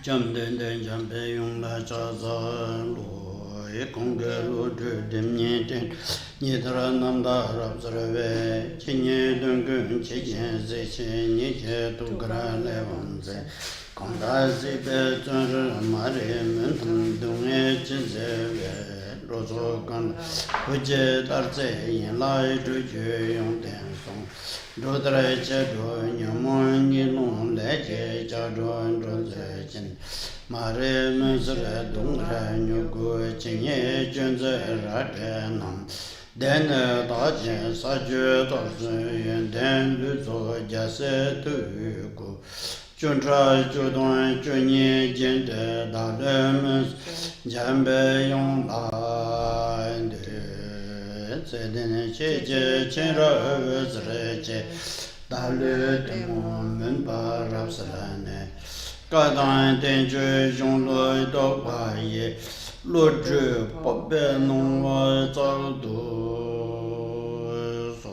Jam den den jam pe yung la cha za lo e kong ge lo zhe dem nye den nye tra nam da rab zra ve chi nye dun gun chi jen zi chi nye che tu gra le wan ze kong da zi pe zun re ma re men tam dung e chi ze ve ro zo kan hu je dar ze yin la e zhu ju yung den song ro tra che do nyo mo ni long le che cha do ro ze chen ma re men se re dong ra nyo gu chi nye jun ze ra de nam den da chen sa ju da zhen yen den lu zo ja se tu gu chun tra ju dong ju nye jin de da le men jan be yong la de ze den che je chen ra ze re che da le de mo men ba ra sa ne ga dan den ju jong lo do ba ye lo zhe po be nong wa zao du so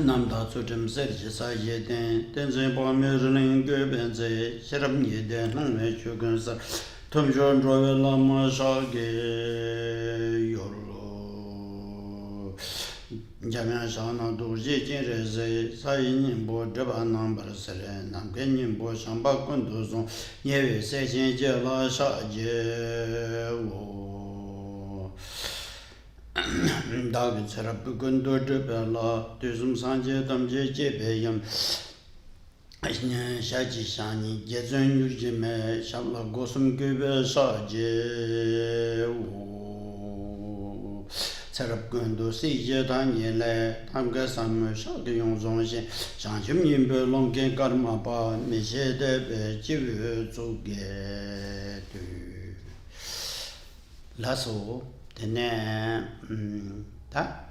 nam da zu zhen se ji sa ye den den zhen ba me zhen ling ge ben ze xie ram ye den nong me chu gen sa tum zhen zhuo we la ma sha ge yo lo Jamian Shana Du Ji Jin Re Ze Sa Yi Nin Bo Zhe Ba Nang Bar Se Re Nam Gen Nin Bo Shang Ba Kun Du Song Ye Wei Se Xin Jie La Sha Jie Wo Da Ge Ce Ra Bu Kun Du Zhe Be La Du Sum Sang Jie Dam Jie Jie Be Yam Sha Ji Sha Ni Jie Zhen Yu Ji Me Sha La Go Sum Ge Be Sha Jie Wo Sarab Gundu Si Je Dan Ye Le Tam Ge Sam Sha Ge Yong Zong Xin Shang Chim Yin Be Long Gen Karma Pa Mi She De Be Ji Wu Zu Ge Du La So Tene Ta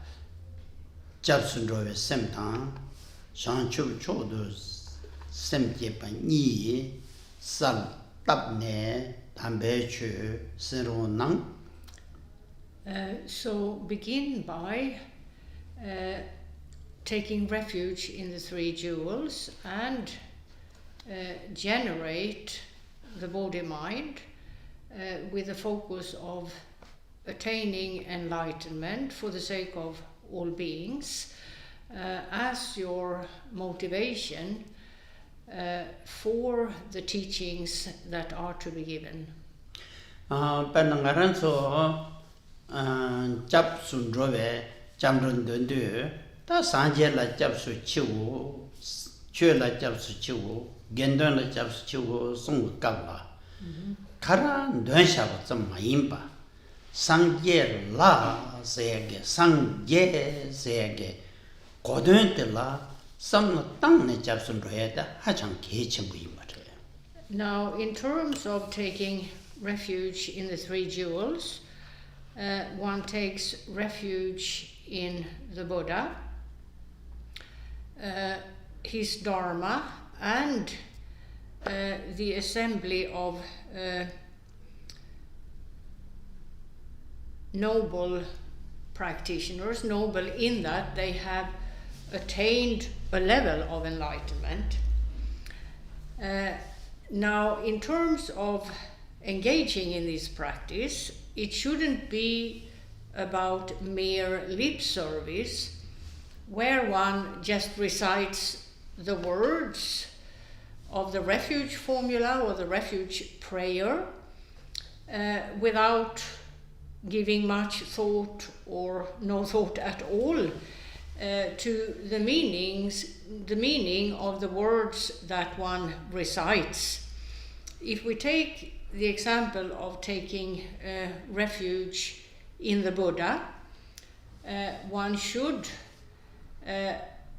Jab Sun Ro We Sem Tang Shang Chu Cho Du Sem Je Pa Ni Sal Tab Ne Tam Be Chu Sen Ro Nang So begin by taking refuge in the three jewels and generate the body-mind with the focus of attaining enlightenment for the sake of all beings as your motivation for the teachings that are to be given. Chap sun rowe cham run dun du ta sanje la chap su chi wu chue la chap su chi wu gen dun la chap su chi wu song ka la kara dun sha ba zam ma yin ba sang ye la se ge sang ye se ge ko dun de la sam na tang ne chap sun roe da ha chang ge chen bu yin ba. Now, in terms of taking refuge in the three jewels, one takes refuge in the Buddha, his Dharma, and the assembly of noble practitioners, noble in that they have attained a level of enlightenment. Now, in terms of engaging in this practice, it shouldn't be about mere lip service, where one just recites the words of the refuge formula or the refuge prayer without giving much thought or no thought at all to the meaning of the words that one recites. If we take the example of taking refuge in the Buddha, one should,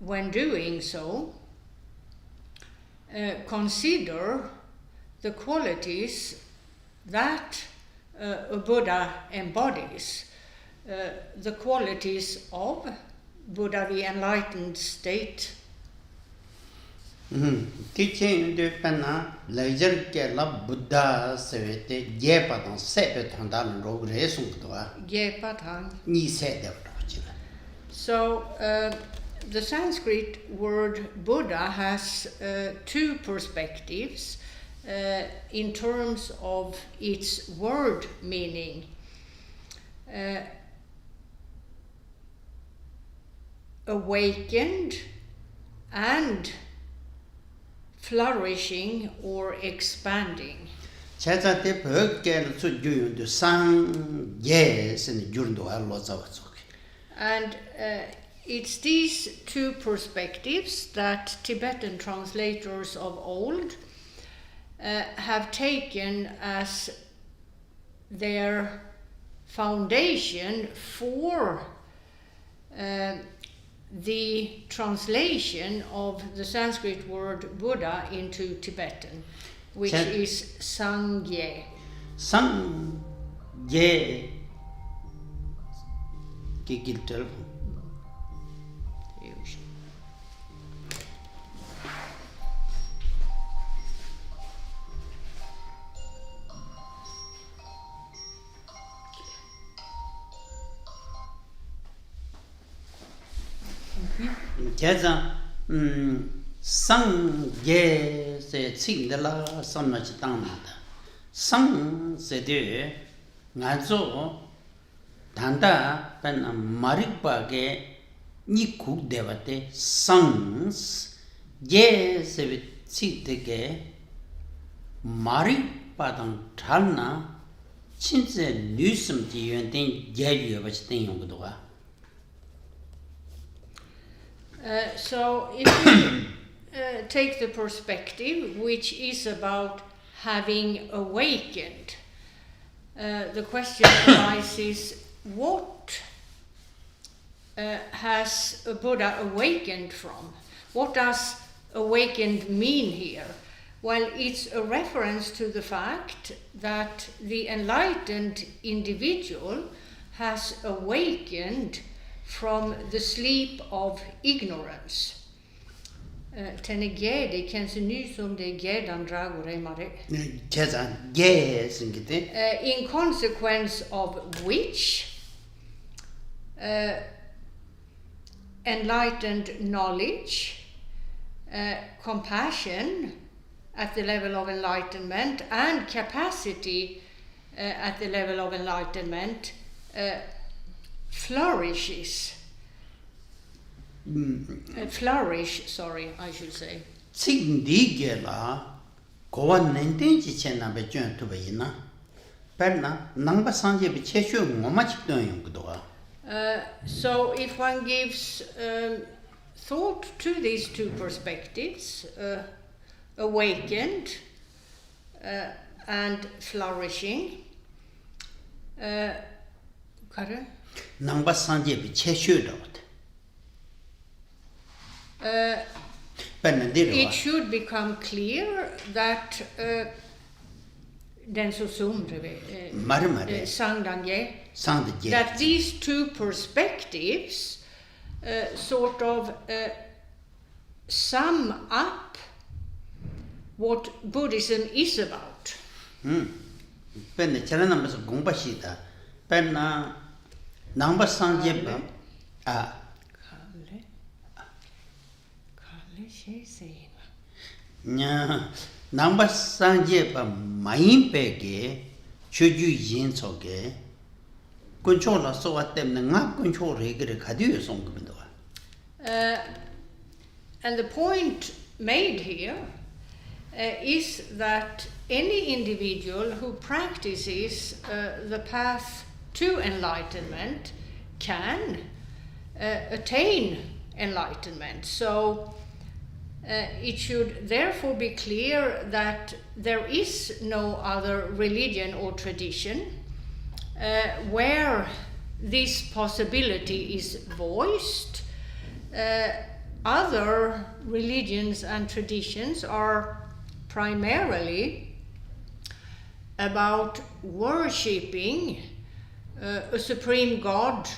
when doing so, consider the qualities that a Buddha embodies, the qualities of Buddha, the enlightened state. Teaching the Pana, Laser Kela Buddha Sevete, Jepatan, Sepetan, Rogresum, Jepatan. Ni said. So, the Sanskrit word Buddha has two perspectives in terms of its word meaning. Awakened and flourishing or expanding. 제자때 벽계를 주주윤도 상예스는 줄도 알로 잡았어. And it's these two perspectives that Tibetan translators of old have taken as their foundation for the translation of the Sanskrit word Buddha into Tibetan, which is Sangye. Sangye Kiki tell. 제자 상계세 칭들라 섬나지 땅마다 상세데 나조 단다 pen 마릭바게 니국 대바테 상스 예세 치데게 마릭바당 달나 진짜 뉴스음지 연된 예유여바지 땡용거도가 So if we take the perspective which is about having awakened, the question arises, what has a Buddha awakened from? What does awakened mean here? Well, it's a reference to the fact that the enlightened individual has awakened from the sleep of ignorance. In consequence of which enlightened knowledge, compassion at the level of enlightenment, and capacity at the level of enlightenment flourishes. Flourish, sorry, I should say. So if one gives thought to these two perspectives, awakened and flourishing, it should become clear that that these two perspectives sort of sum up what Buddhism is about. Number sanje ba main pege choju yin soge control la so atem na control regre khadiyo song bindo. And the point made here is that any individual who practices the path to enlightenment can attain enlightenment. So it should therefore be clear that there is no other religion or tradition where this possibility is voiced. Other religions and traditions are primarily about worshipping a supreme God,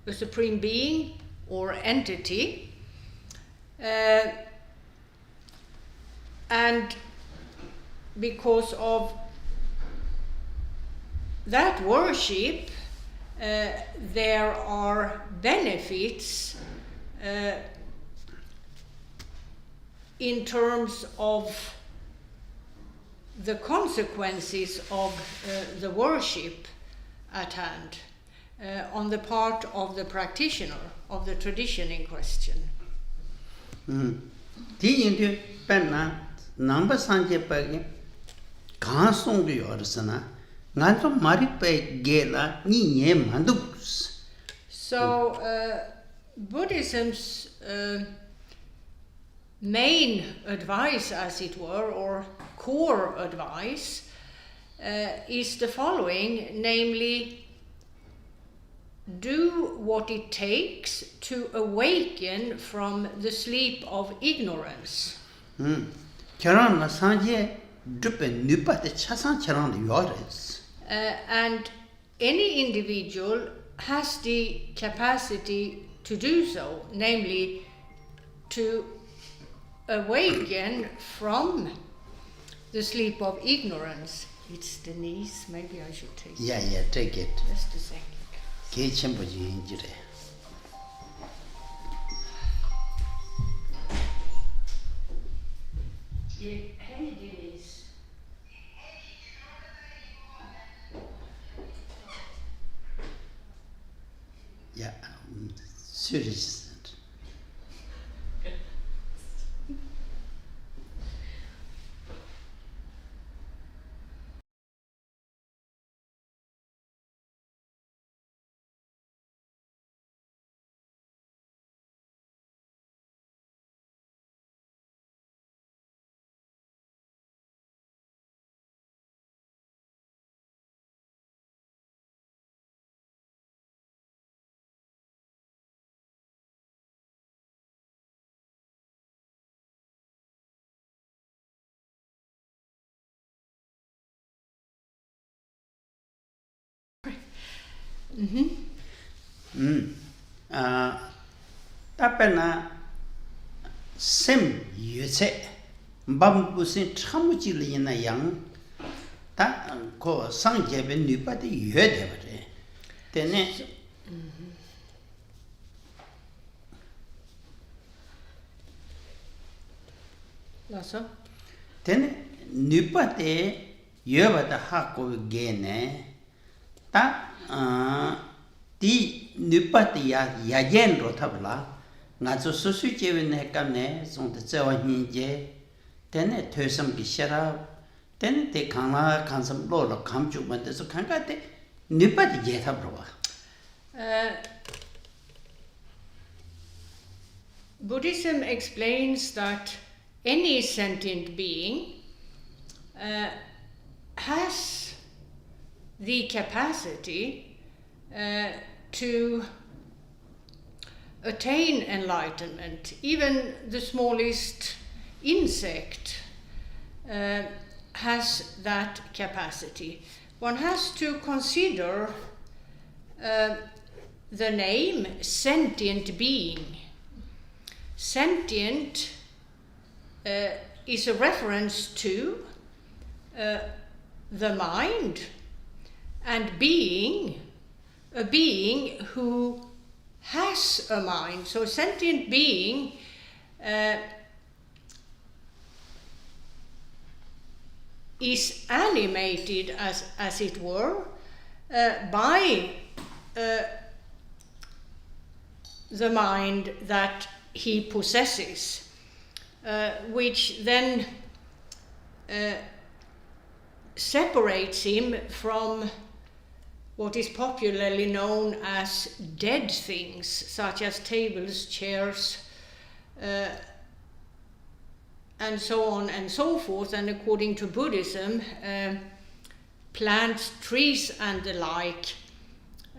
a supreme being or entity, and because of that worship, there are benefits in terms of the consequences of the worship at hand on the part of the practitioner of the tradition in question. Di penna number sanje pagi gansong di orsana nganto maripe gela ni nye mandus. So Buddhism's main advice, as it were, or core advice, is the following, namely, do what it takes to awaken from the sleep of ignorance. And any individual has the capacity to do so, namely to awaken from the sleep of ignorance. It's Denise, maybe I should take it. Yeah, take it. Just a second. Khenpo injire. Hey, Denise. Yeah, serious. Tapena sem yuse bambusin chamuji na yang ta ko sangjebe nipa de yede bare tene Lasso? tene nipa de yebata ha ko gene ta di nipa de ya yen ro tabla nga zo su su je ne ka ne song de zwa hin je tene tösam gi shara tene te kana kansam lo lo kam chu ma de so kan ka te nipa de je tab ro Buddhism explains that any sentient being has the capacity to attain enlightenment. Even the smallest insect has that capacity. One has to consider the name sentient being. Sentient is a reference to the mind, and being, a being who has a mind. So sentient being is animated, as it were, by the mind that he possesses, which then separates him from what is popularly known as dead things, such as tables, chairs, and so on and so forth. And according to Buddhism, plants, trees, and the like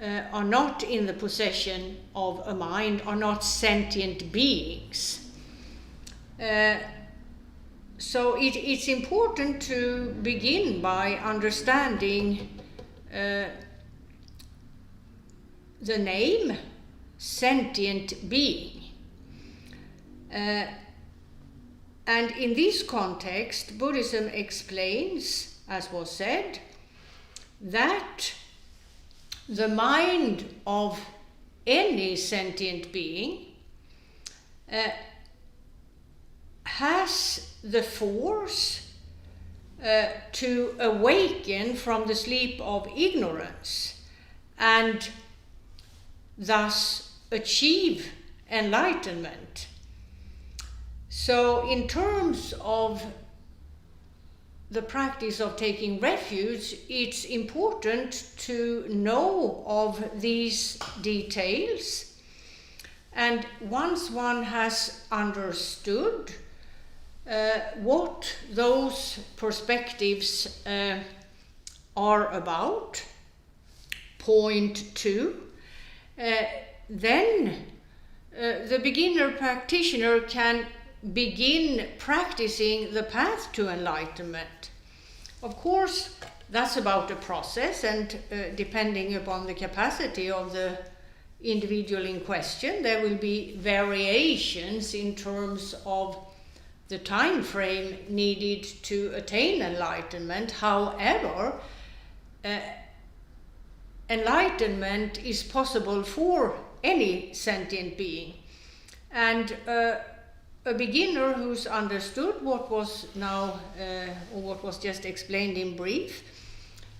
are not in the possession of a mind, are not sentient beings. So it's important to begin by understanding the name sentient being. And in this context, Buddhism explains, as was said, that the mind of any sentient being has the force to awaken from the sleep of ignorance and thus achieve enlightenment. So in terms of the practice of taking refuge, it's important to know of these details, and once one has understood what those perspectives are about, point 2, then the beginner practitioner can begin practicing the path to enlightenment. Of course, that's about a process, and depending upon the capacity of the individual in question, there will be variations in terms of the time frame needed to attain enlightenment. However, enlightenment is possible for any sentient being, and a beginner who's understood what was now or what was just explained in brief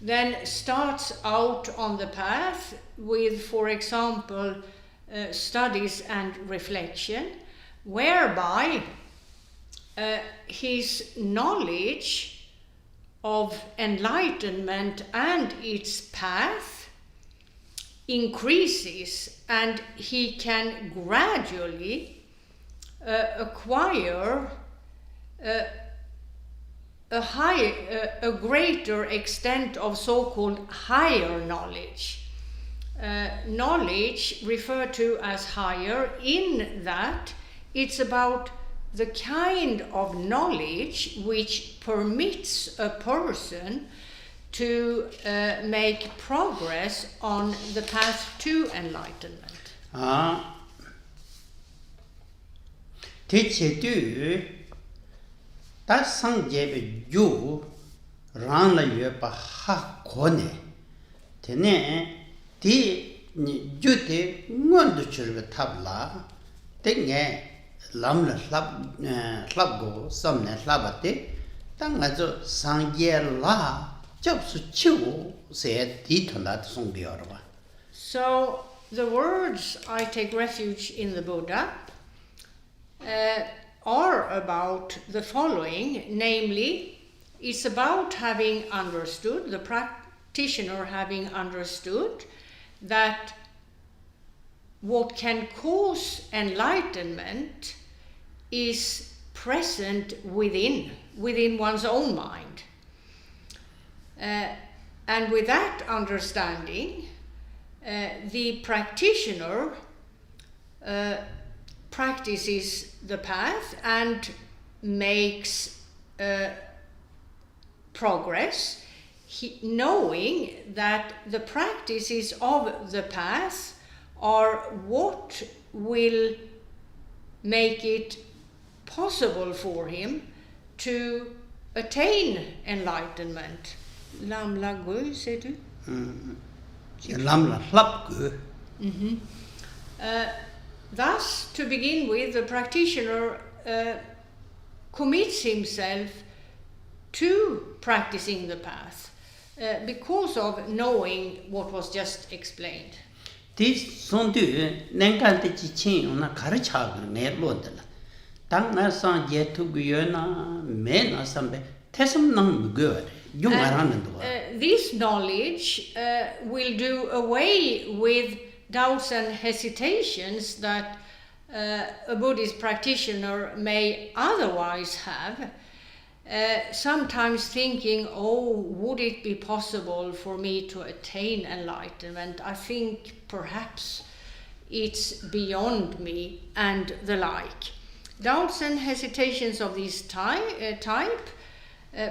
then starts out on the path with, for example, studies and reflection, whereby his knowledge of enlightenment and its path increases, and he can gradually acquire a greater extent of so-called higher knowledge. Knowledge referred to as higher in that it's about the kind of knowledge which permits a person to make progress on the path to enlightenment. Teacher do that sang jebe you ran la yue pa ha kone tene di ni jute ngon du churbe tabla tenge lam la slab go samne slabate tang la zo sang ye la job su chu se di thonda song bi orwa. So the words "I take refuge in the Buddha" are about the following, namely, it's about having understood, the practitioner having understood that what can cause enlightenment is present within one's own mind. And with that understanding, the practitioner practices the path and makes progress, knowing that the practices of the path are what will make it possible for him to attain enlightenment. Lam la gu, say tu? Lam la hlap gu. Thus, to begin with, the practitioner commits himself to practicing the path because of knowing what was just explained. This son du nengal de chin na karacha ne lodela. Tang na san je tu guyona me na sambe tesum nang go. This knowledge will do away with doubts and hesitations that a Buddhist practitioner may otherwise have, sometimes thinking, would it be possible for me to attain enlightenment? I think perhaps it's beyond me, and the like. Doubts and hesitations of this type,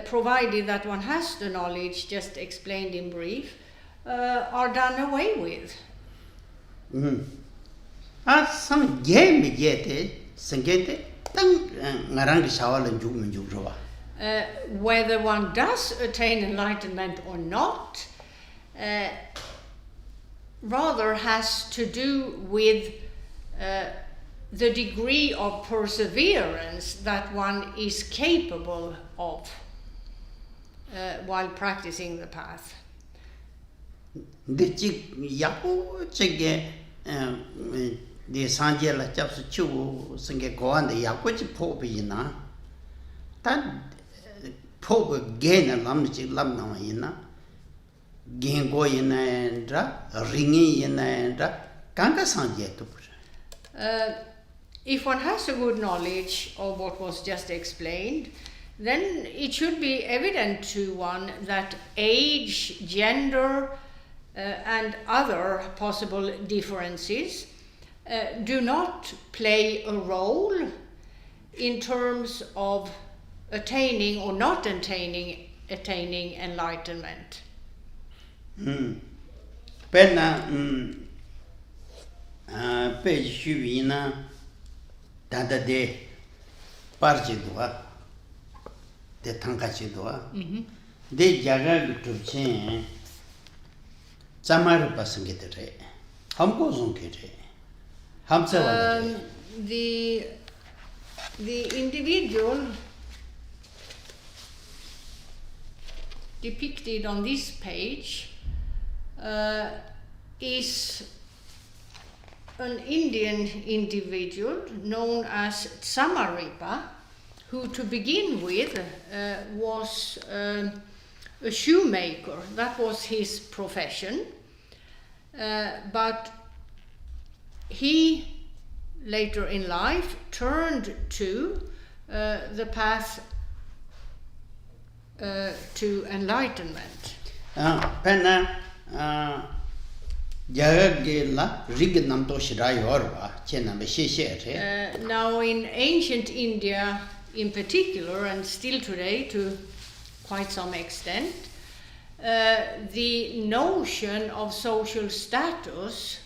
provided that one has the knowledge just explained in brief, are done away with. Some game yet, Sangete, whether one does attain enlightenment or not, rather has to do with the degree of perseverance that one is capable of while practicing the path. The Sanjela Chaps Chu Singe Goan the Yakuchi Popina. That Pope gain a lamchi lamna Gengo in and ringy in and Ganga Sanjetu. If one has a good knowledge of what was just explained, then it should be evident to one that age, gender, and other possible differences do not play a role in terms of attaining or not attaining enlightenment. Penna page Shuvina Tanda de Parchidua, the Tankachidua, de Jaga Gutubchin, Samara Pasangete, Hamkozunke, Hamsa. The individual depicted on this page is an Indian individual known as Samaripa, who to begin with was a shoemaker. That was his profession. But he later in life turned to the path to enlightenment. Penna Jagela Rignamto Shirayorva, Chenam. Now, in ancient India in particular, and still today to quite some extent, the notion of social status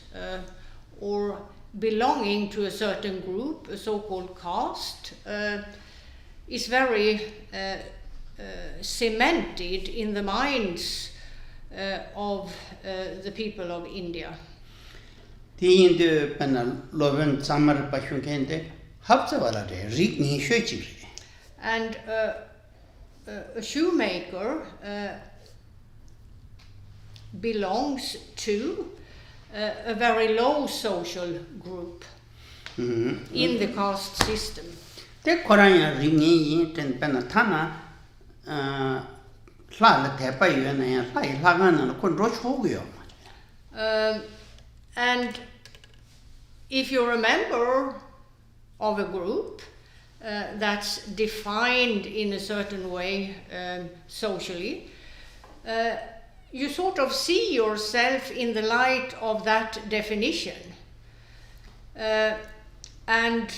or belonging to a certain group, a so-called caste, is very cemented in the minds of the people of India. The India panel Loven Samar Pashukende, Hapsavalade, Rigni Shechiri. And a shoemaker belongs to a very low social group in the caste system. The Koraya Ringi and Penatana Lala Tepayan and Lagan and Kondroch. And if you're a member of a group that's defined in a certain way socially, you sort of see yourself in the light of that definition. And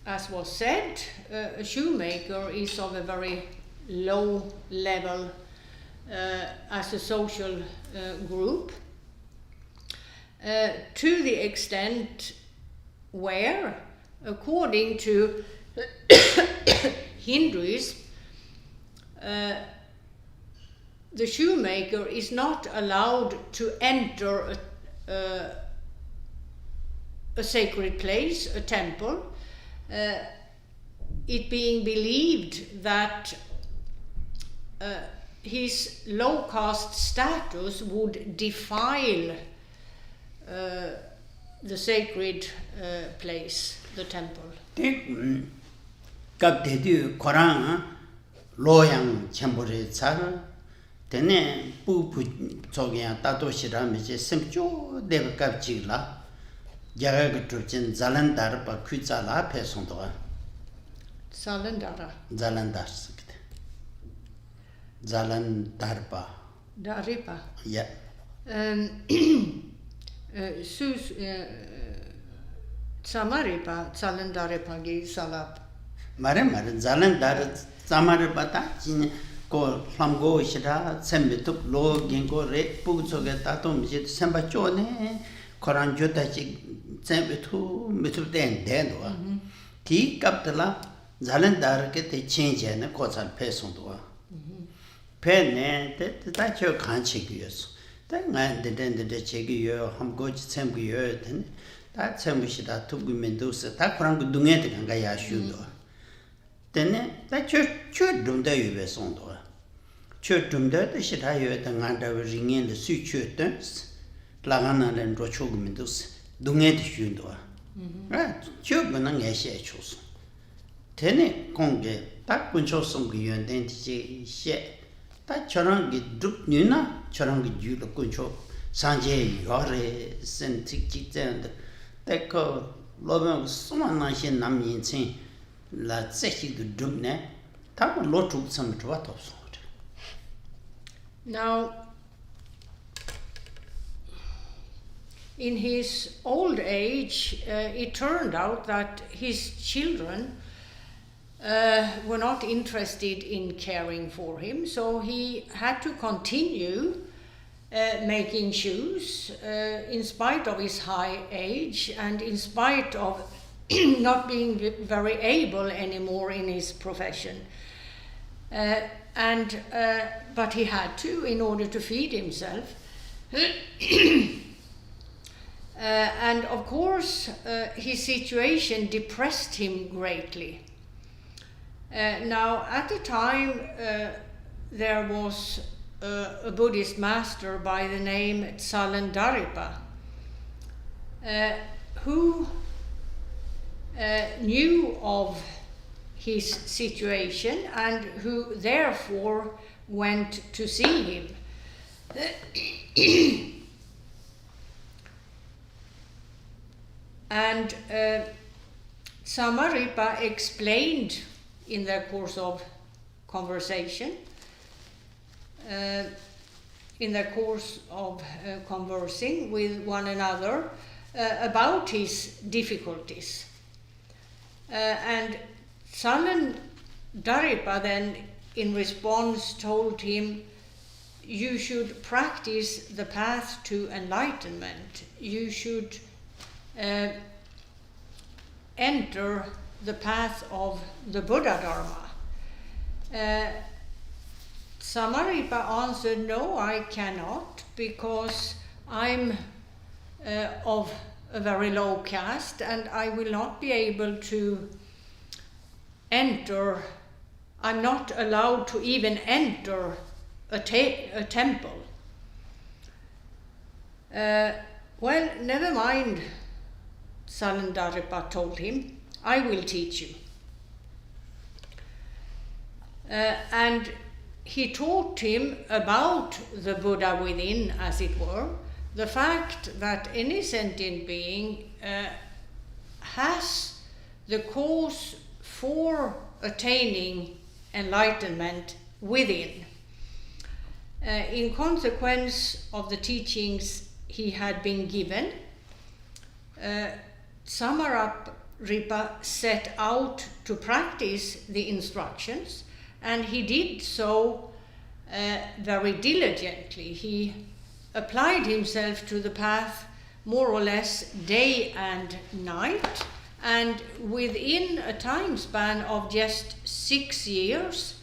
as was said, a shoemaker is of a very low level as a social group, to the extent where, according to Hinduism, the shoemaker is not allowed to enter a sacred place, a temple, it being believed that his low caste status would defile the sacred place, the temple. Kaptedu Korang Loyang Chambore Tsar Tene Pupu Tsogia Tato Shiramiche Semcho Deva Kapchila Jagatuchin Zalandar Kutsala Pesondoa Zalandara. Zalandar Zalandarpa. Daripa. Yeah. Samaripa, Zalandaripa gi Salap. Mare Zalandar Samaripata Ko Flamgo Shida Sembituk Lo Gingo Re Pugsoga Tato Mijit Sembachone Koran Jotachi Sembitu Mituten Dendua. Ti Kaptala Zalandar get a change and a Kosan Pesondua. Penne, that's your conscious. Then I didn't the check you, Hamgoch Semgu, 다 첨부시다 두고 면도서 다 그런 거 눈에 간가 야슈도 때네 다 chödrak yuwe songdo chödrak de shita yuwe ta nganda ringen de su chödrak lagana len rochog mindus dunge de shundo chödrak na ngeshe chos tene konge ta kuncho song gi yenden ti she ta chorang gi drup nyuna chorang gi ju lo kuncho sanje yore sen tik tik den de ko loben suma na shin nam yin chen la tsechi du dumne ta lo tru sam twa to so. Now, in his old age, it turned out that his children were not interested in caring for him, so he had to continue making shoes in spite of his high age and in spite of not being very able anymore in his profession. But he had to in order to feed himself. And of course, his situation depressed him greatly. Now, at the time, there was a Buddhist master by the name Salandaripa, who knew of his situation and who therefore went to see him. And Samaripa explained in their course of conversation, conversing with one another about his difficulties. And Salandaripa then, in response, told him, you should practice the path to enlightenment. You should enter the path of the Buddhadharma. Samaripa answered, no, I cannot, because I'm of a very low caste and I will not be able to enter. I'm not allowed to even enter a temple. Well, never mind, Salandaripa told him, I will teach you. And he taught him about the Buddha within, as it were, the fact that any sentient being has the cause for attaining enlightenment within. In consequence of the teachings he had been given, Samaripa set out to practice the instructions, and he did so very diligently. He applied himself to the path more or less day and night, and within a time span of just 6 years,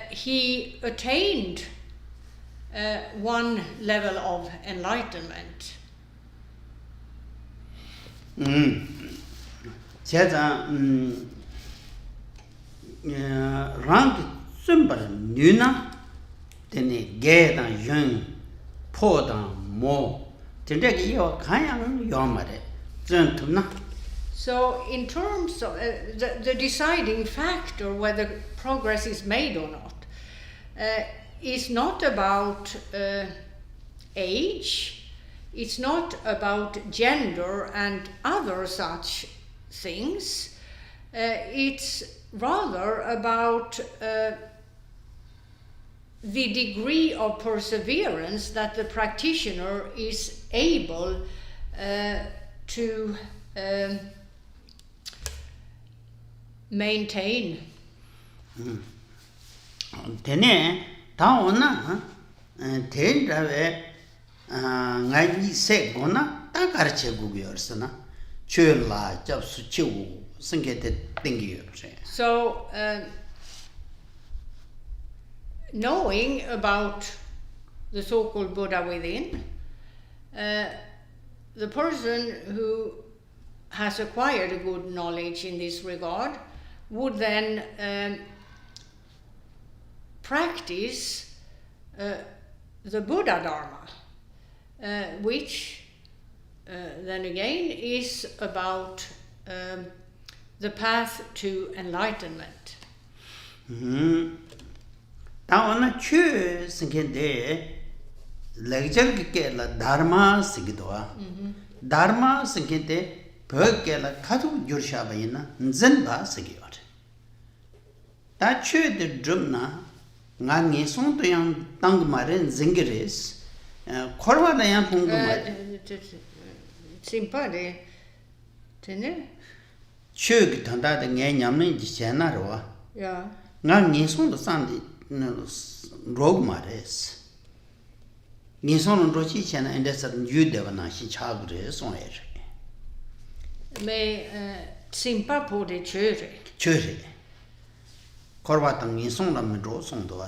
he attained one level of enlightenment. Rang sumbar nuna tene ge dan yun po dan mo tende ge yo kayang yomare Zentrum na. So in terms of the deciding factor whether progress is made or not is not about age, it's not about gender and other such things. It's rather about the degree of perseverance that the practitioner is able to maintain. Tene taona tendrave ngai se gona ta karche gugyrsana chöla japsu chu singete tingi. So knowing about the so-called Buddha within, the person who has acquired a good knowledge in this regard would then practice the Buddhadharma, which then again is about the path to enlightenment. Tawana chö singende lecture ke la dharma sigidwa. Dharma singende ke la khadu jursha bayina zenba sigiyor. Ta chö de drumna nga ngi song to yang tang mare zingires korwa la yang pung ma Simpa de tene? chö gi thanda de nge nyamne ji chena ro. Ja. Nga ngi song to san de rog mares. Ngi song ro chi chena ende sa yu de na shi cha gre song er. Med simpa på det Chödrak. Chöre. Korwa tang ngi song la me ro song do.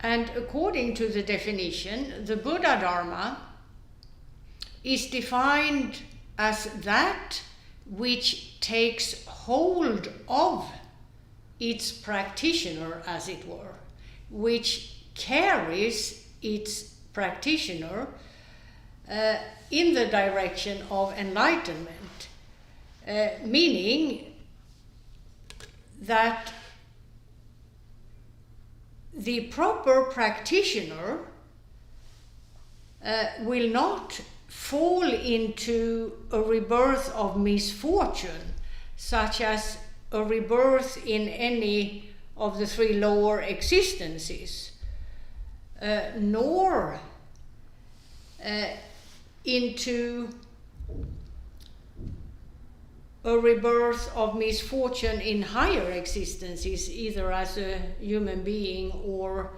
And according to the definition, the Buddhadharma is defined as that which takes hold of its practitioner, as it were, which carries its practitioner in the direction of enlightenment, meaning that the proper practitioner will not fall into a rebirth of misfortune, such as a rebirth in any of the three lower existences, nor into a rebirth of misfortune in higher existences, either as a human being or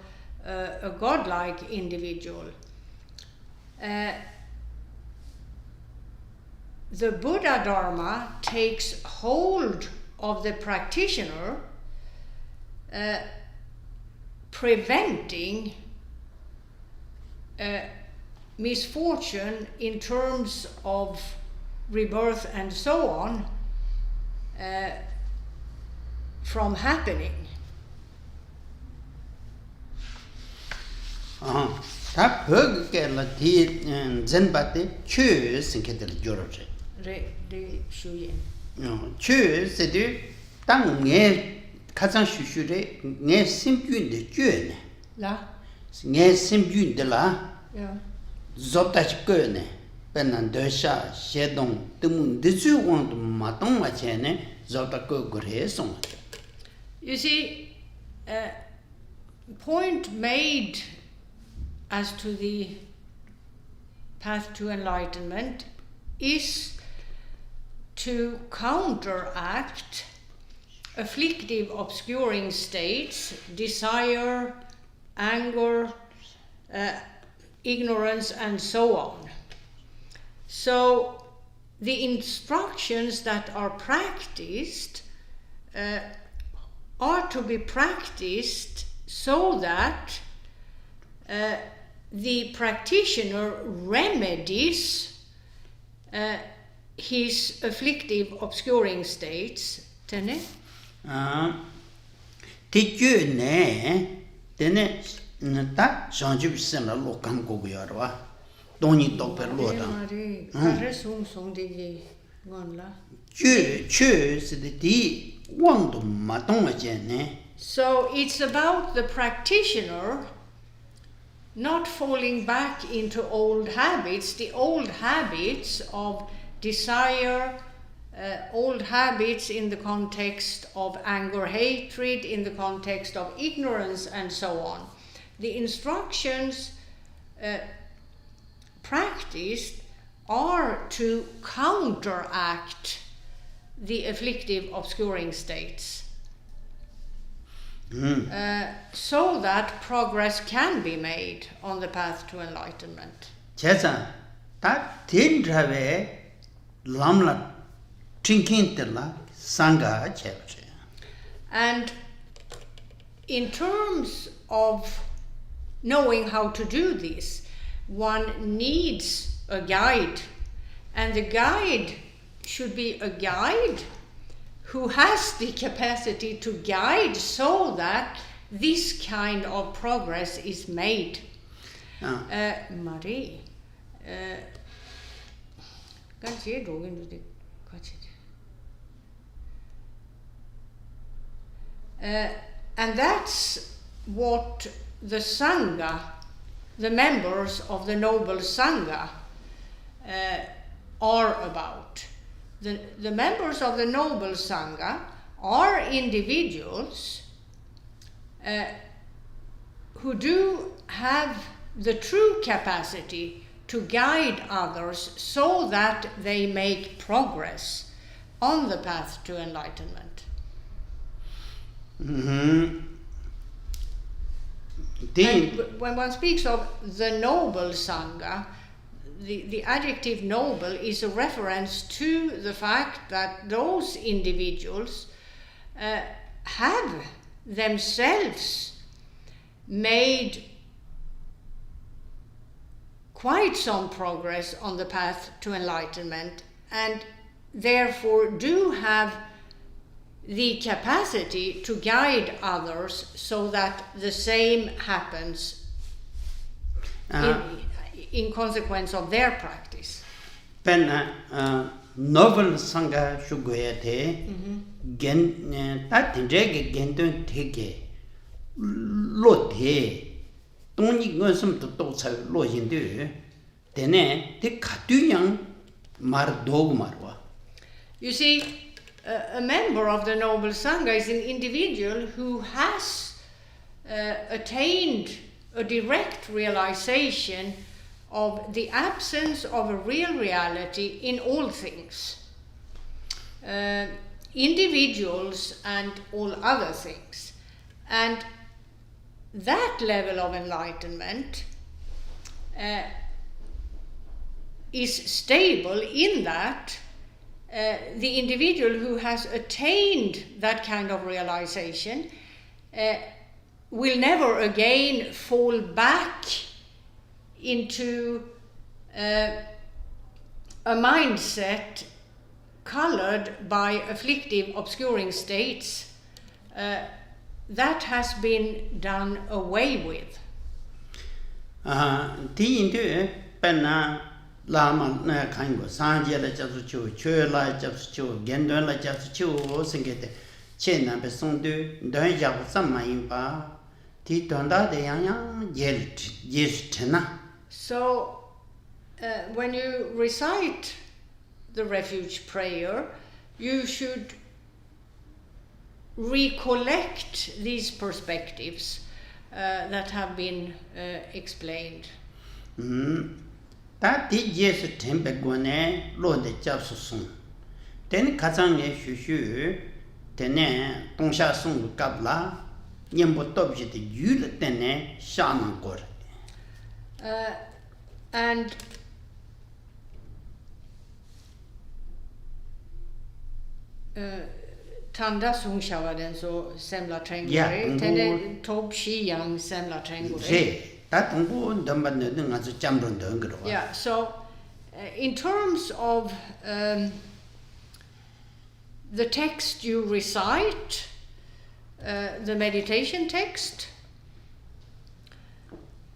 a godlike individual. The Buddhadharma takes hold of the practitioner, preventing misfortune in terms of rebirth and so on from happening. Ta phög ke la ti zenba te chö singke de joro che. De shuyen. Chö se de tang nge kazang shu shu re nge simgyun de jö ne. La? Nge simgyun de la. Ja. Zopta chi ko ne. Penan de sha she dong de mun de zu wang de ma dong ma che ne zopta ko go re song. You see, point made as to the path to enlightenment is to counteract afflictive, obscuring states, desire, anger, ignorance, and so on. So the instructions that are practiced are to be practiced so that the practitioner remedies his afflictive, obscuring states. Tene? Ti jö ne tene ta shanju sem la lo kam go ya ro. Doni to per lo da. Kare sung sung de ngon la. Jö chö se de di wang do ma dong ma jian ne. So it's about the practitioner not falling back into old habits, the old habits of desire, old habits in the context of anger, hatred, in the context of ignorance, and so on. The instructions practiced are to counteract the afflictive obscuring states, so that progress can be made on the path to enlightenment. 제사 다 된자베 람라 팅킨들라 상가 제체. And in terms of knowing how to do this, one needs a guide, and the guide should be a guide who has the capacity to guide so that this kind of progress is made. Marie, and that's what the Sangha, the members of the Noble Sangha, are about. The members of the Noble Sangha are individuals who do have the true capacity to guide others so that they make progress on the path to enlightenment. And when one speaks of the Noble Sangha, the adjective noble is a reference to the fact that those individuals have themselves made quite some progress on the path to enlightenment, and therefore do have the capacity to guide others so that the same happens in consequence of their practice. Penna novel sangha shugoyate gen tatinjege gendon tege lote toni gosum to sa lo jindu dene te katuyang mar dog marwa. You see, a member of the Noble Sangha is an individual who has attained a direct realization of the absence of a real reality in all things, individuals and all other things. And that level of enlightenment is stable in that the individual who has attained that kind of realization will never again fall back into a mindset colored by afflictive obscuring states. That has been done away with. Lama na kango sanje la japsu chu chö la japsu chu gendon la japsu chu singete che na be songdu don ja bu sam ma yin pa ti don da de yang yang yes tena. So when you recite the refuge prayer, you should recollect these perspectives that have been explained. 다 디제스 템백고네 로데 잡수송 된 가장의 슈슈 되네 동샤송 갑라 님보 dob지데 유르 되네 샤만 거 and tanda sungshawaden so semla trengore tende tobshi yang semla trengore. Yeah, so in terms of the text you recite, the meditation text,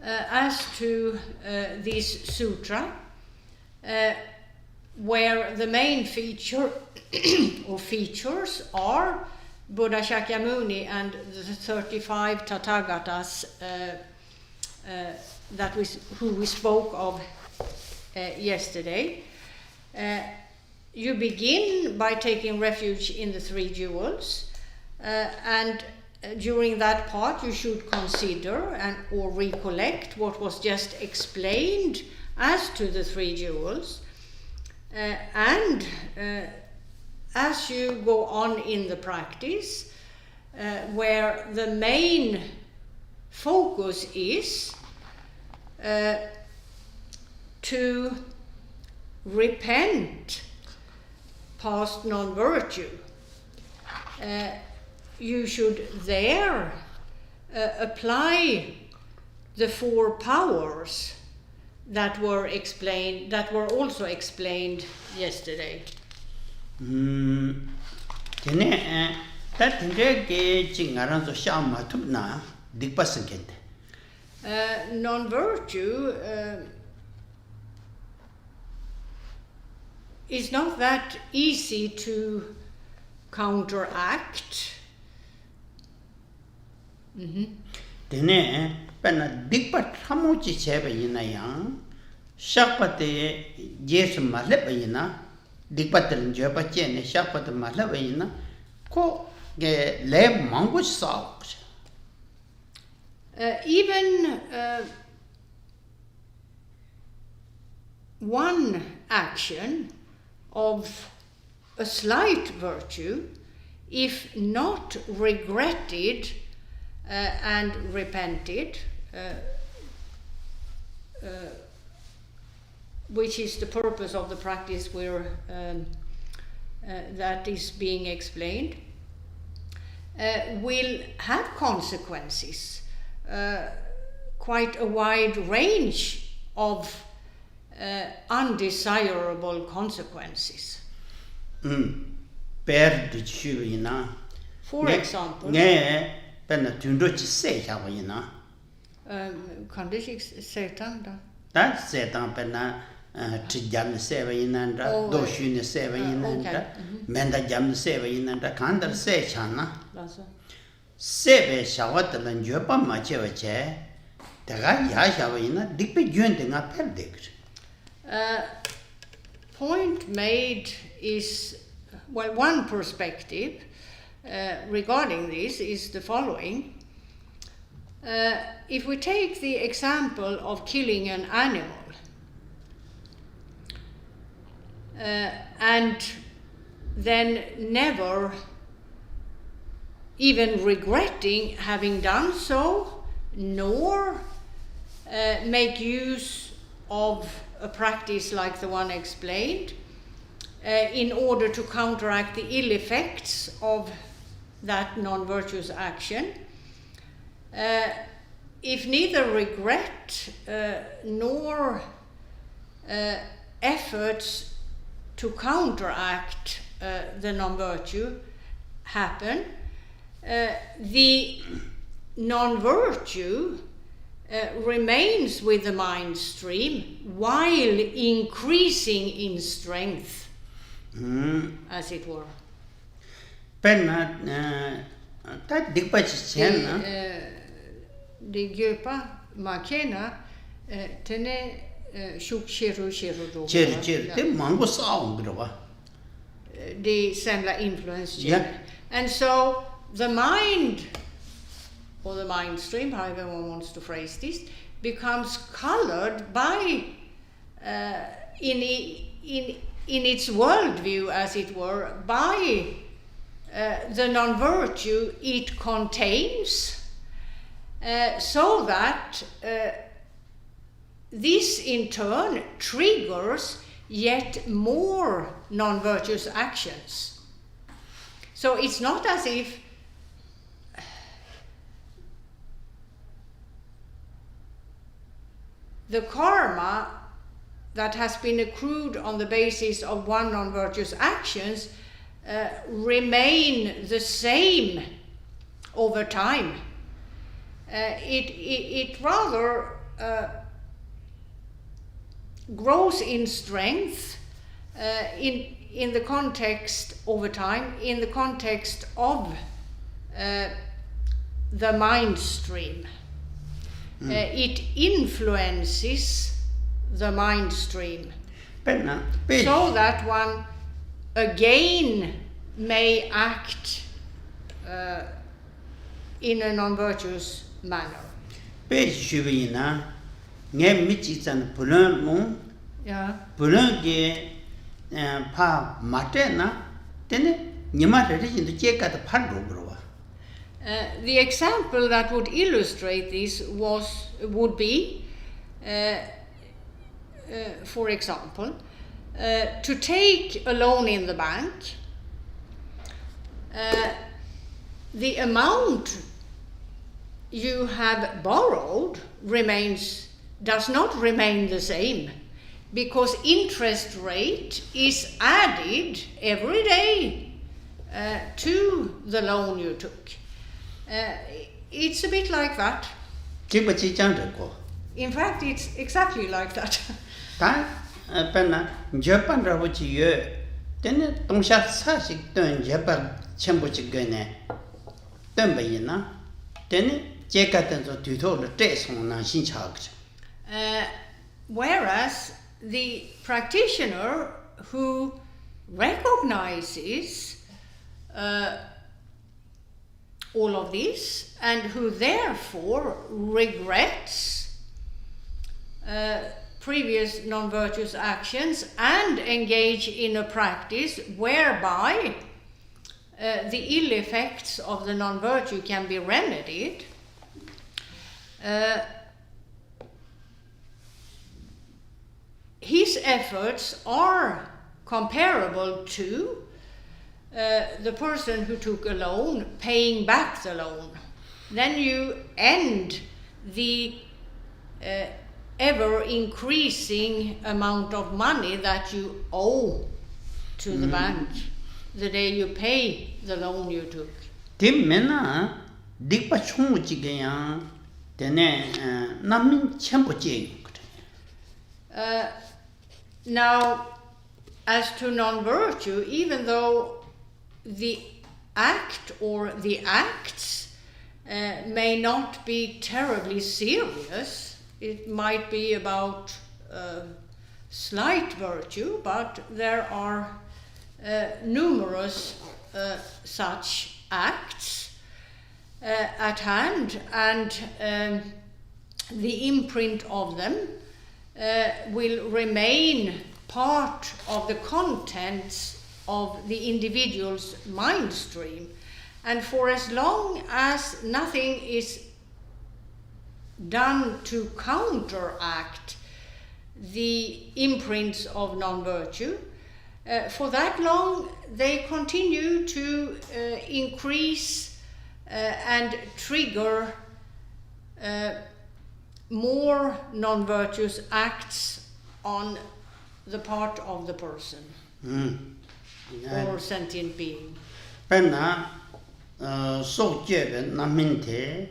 as to this sutra, where the main feature or features are Buddha Shakyamuni and the 35 Tathagatas who we spoke of yesterday. You begin by taking refuge in the three jewels, and during that part you should consider or recollect what was just explained as to the three jewels, and as you go on in the practice, where the main focus is to repent past non-virtue, you should there apply the four powers that were also explained yesterday. Non-virtue is not that easy to counteract. Even one action of a slight virtue, if not regretted and repented, which is the purpose of the practice that is being explained, will have consequences, quite a wide range of undesirable consequences. For example, kan du ikke Satan da? Satan penna tijam seva inanda, doshune seva inanda, menda jam seva inanda, kandar se chana. Seve shawat lan jopa machewa che, daga ya shawa ina, dikpe gyönde nga perdekr. Point made is, well, one perspective regarding this is the following. If we take the example of killing an animal and then never even regretting having done so, nor make use of a practice like the one explained in order to counteract the ill effects of that non-virtuous action, if neither regret nor efforts to counteract the non-virtue happen, the non-virtue remains with the mind stream while increasing in strength, as it were. Det djupa makena tene shukshiru shiru. Det mango sound. The similar influence. Yeah. And so the mind, or the mind stream, however one wants to phrase this, becomes colored by in its worldview, as it were, by the non-virtue it contains, so that this in turn triggers yet more non-virtuous actions. So it's not as if the karma that has been accrued on the basis of one non-virtuous actions remain the same over time. It rather grows in strength in the context over time, in the context of the mind stream. It influences the mind stream so that one again may act in a non-virtuous manner. Yeah. 파 마테나 되네 니마르리 인도 제가도 판로 그러와. The example that would illustrate this would be, for example, to take a loan in the bank. The amount you have borrowed does not remain the same, because interest rate is added every day to the loan you took. It's a bit like that. In fact, it's exactly like that. Japan then Tongsha Sashik done Japan Chambuchi Gene. Then Jekatan to told the test on Shinchak. Whereas the practitioner who recognizes all of this and who therefore regrets previous non-virtuous actions and engage in a practice whereby the ill effects of the non-virtue can be remedied, his efforts are comparable to the person who took a loan paying back the loan. Then you end the ever increasing amount of money that you owe to the bank the day you pay the loan you took. Timena Dikpa Chumuchigaya Dene Namin Champoche. Now, as to non-virtue, even though the act or the acts may not be terribly serious, it might be about slight virtue, but there are numerous such acts at hand, and the imprint of them will remain part of the contents of the individual's mind stream. And for as long as nothing is done to counteract the imprints of non-virtue, for that long they continue to increase and trigger more non-virtuous acts on the part of the person or sentient being. Penna so Jeben Naminte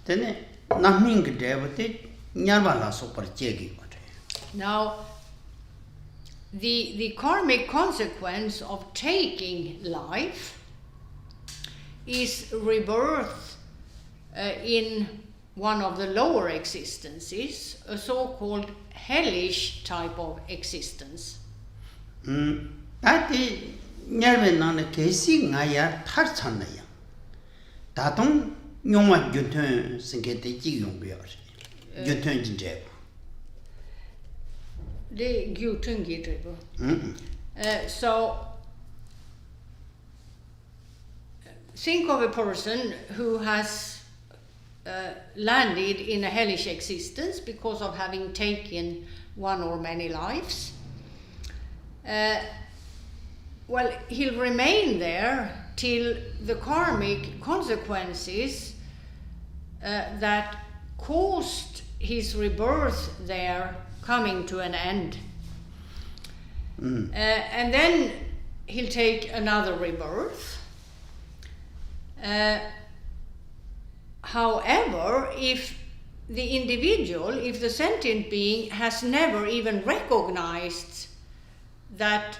Tene Naming Devate Nyarvala Super Jegi. Now, the karmic consequence of taking life is rebirth in one of the lower existences, a so-called hellish type of existence. That is Nyarvan Casey Naya Tarsanaya. Tatum Yoma Jutun Sinkete Jiyumbior. Jutun Jeb. The Gyutungi tribe. So, think of a person who has landed in a hellish existence because of having taken one or many lives. Well, he'll remain there till the karmic consequences that caused his rebirth there coming to an end. And then he'll take another rebirth. However, if the individual, if the sentient being has never even recognized that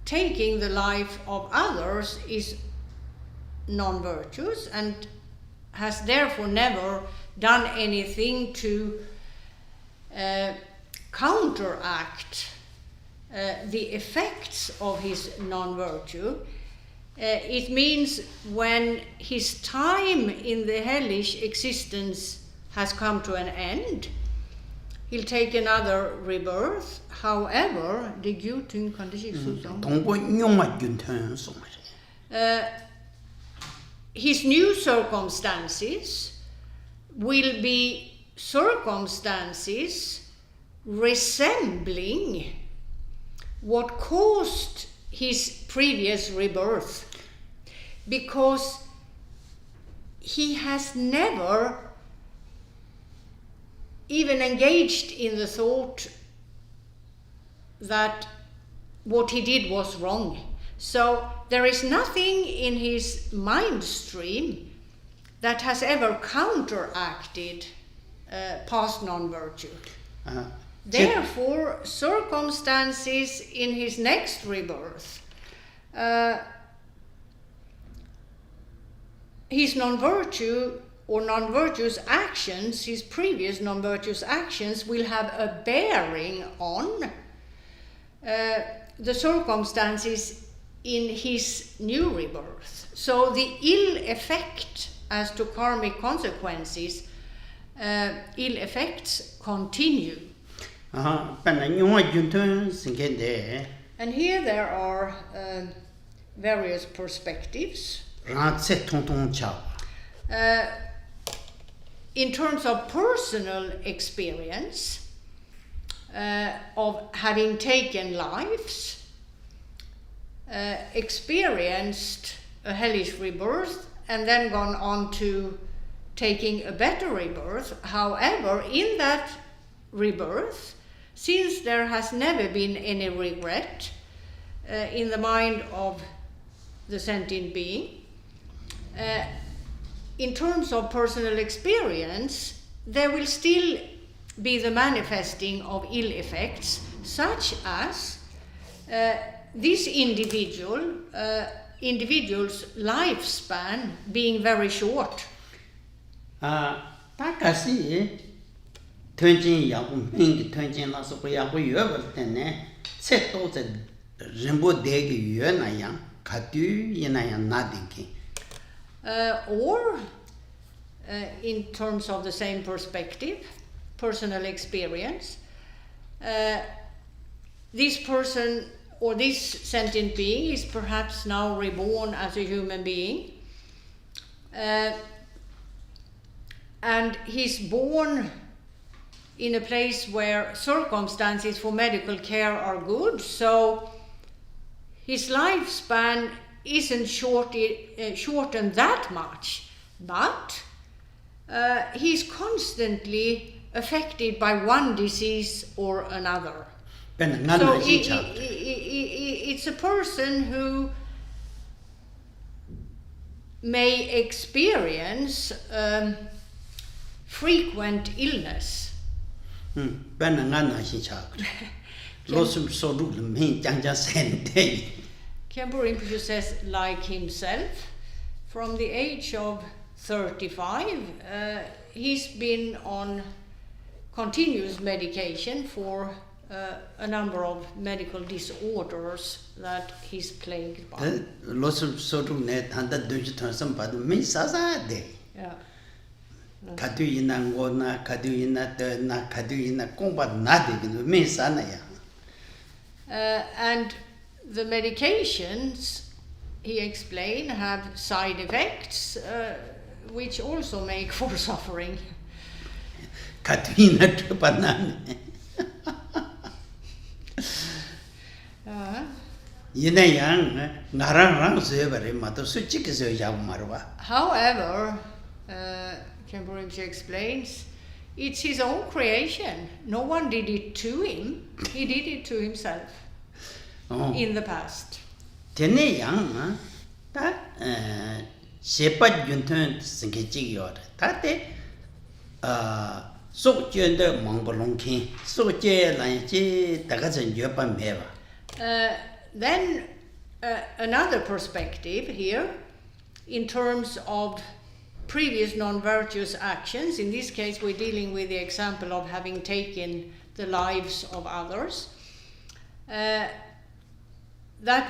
taking the life of others is non-virtuous and has therefore never done anything to counteract the effects of his non-virtue, it means when his time in the hellish existence has come to an end, he'll take another rebirth. However, the gyutun kan det ikke så sånn. 동고 뇽마 균튼 소마리. His new circumstances will be circumstances resembling what caused his previous rebirth, because he has never even engaged in the thought that what he did was wrong. So there is nothing in his mind stream that has ever counteracted past non-virtue. Therefore, circumstances in his next rebirth, his non-virtue or non-virtuous actions, his previous non-virtuous actions, will have a bearing on the circumstances in his new rebirth. So the ill effect as to karmic consequences, ill effects continue. And here there are various perspectives. In terms of personal experience of having taken lives, experienced a hellish rebirth, and then gone on to taking a better rebirth. However, in that rebirth, since there has never been any regret in the mind of the sentient being, in terms of personal experience, there will still be the manifesting of ill effects, such as this individual's lifespan being very short. Takasi Tunjin Yabu Ming Tunjin Lasso Yabu Yuval Tene, Seto Rimbo Degi Yuanayang, Katu Yanayang Nadinki. Or, in terms of the same perspective, personal experience, this person or this sentient being is perhaps now reborn as a human being, and he's born in a place where circumstances for medical care are good, so his lifespan isn't shortened that much, but he's constantly affected by one disease or another. So it's a person who may experience frequent illness. Khenpo Rinpoche says, like himself, from the age of 35, he's been on continuous medication for a number of medical disorders that he's plagued by. Yeah. And the medications, he explained, have side effects which also make for suffering. However, Khenpo Rinpoche explains, it's his own creation. No one did it to him. He did it to himself in the past. Then another perspective here, in terms of previous non-virtuous actions. In this case, we're dealing with the example of having taken the lives of others. That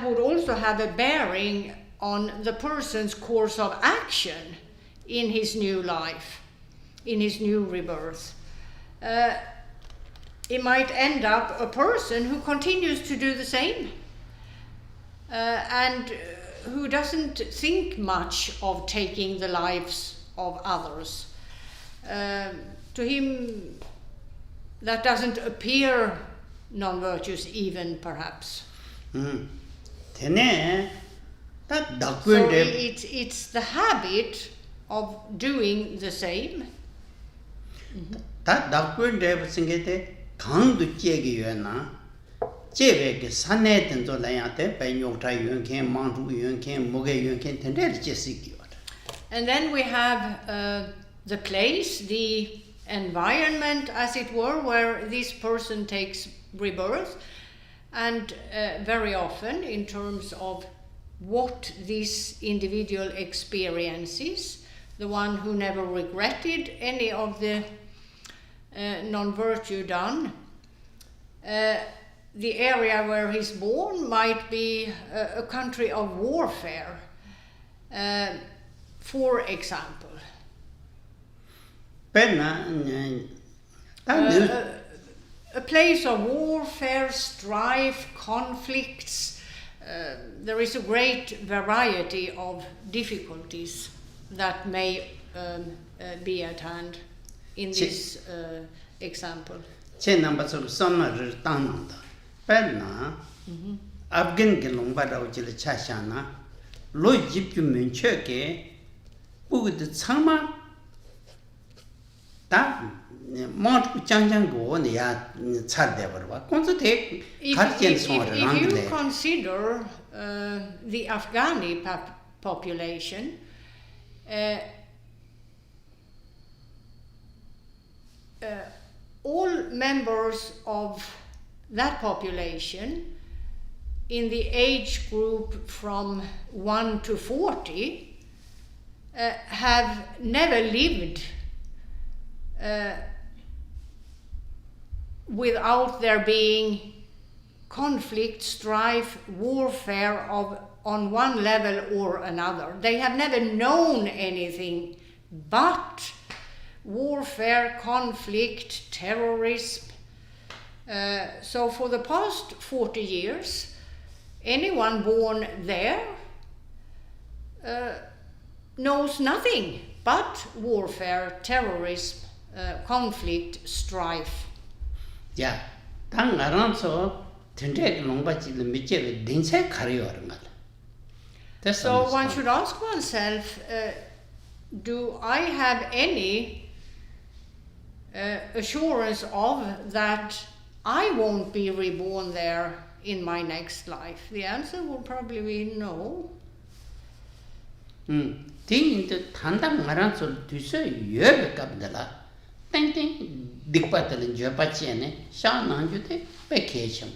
would also have a bearing on the person's course of action in his new life, in his new rebirth. it might end up a person who continues to do the same and who doesn't think much of taking the lives of others. To him, that doesn't appear non-virtuous even, perhaps. So it's the habit of doing the same. That Dakwende singete Kandu Chegi Chebe Sanet and Zolayate, Penyota Yunkin, Mantu Yunkin, Moge Yunkin, Tendel Jessica. And then we have the place, the environment, as it were, where this person takes rebirth, and very often in terms of what this individual experiences, the one who never regretted any of the non-virtue done. The area where he's born might be a country of warfare, for example. A place of warfare, strife, conflicts. There is a great variety of difficulties that may be at hand in this example. Afghan Gelongbada Chashana, Lo Jip you Muncheke, Bugud Tsama, that Mont Chanjango and the Tsardever. Concentrate, if you consider the Afghani population, all members of that population in the age group from 1 to 40 have never lived without there being conflict, strife, warfare on one level or another. They have never known anything but warfare, conflict, terrorism. So for the past 40 years, anyone born there knows nothing but warfare, terrorism, conflict, strife. Yeah, Tang Aranso, Tendek Lombachi, the Michel, Dinse Carrier. So one should ask oneself, do I have any assurance of that I won't be reborn there in my next life? The answer will probably be no. Ting the Tandang Maranso to say Yabakabdala, Tending Dikpatal in Japachiane, Shananjute, vacation.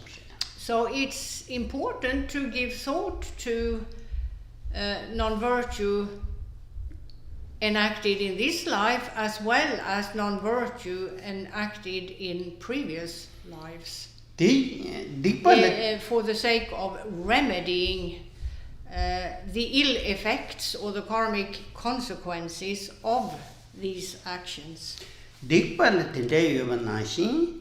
So it's important to give thought to non-virtue enacted in this life as well as non-virtue enacted in previous lives. For the sake of remedying the ill effects or the karmic consequences of these actions. Dikpal today you nashi,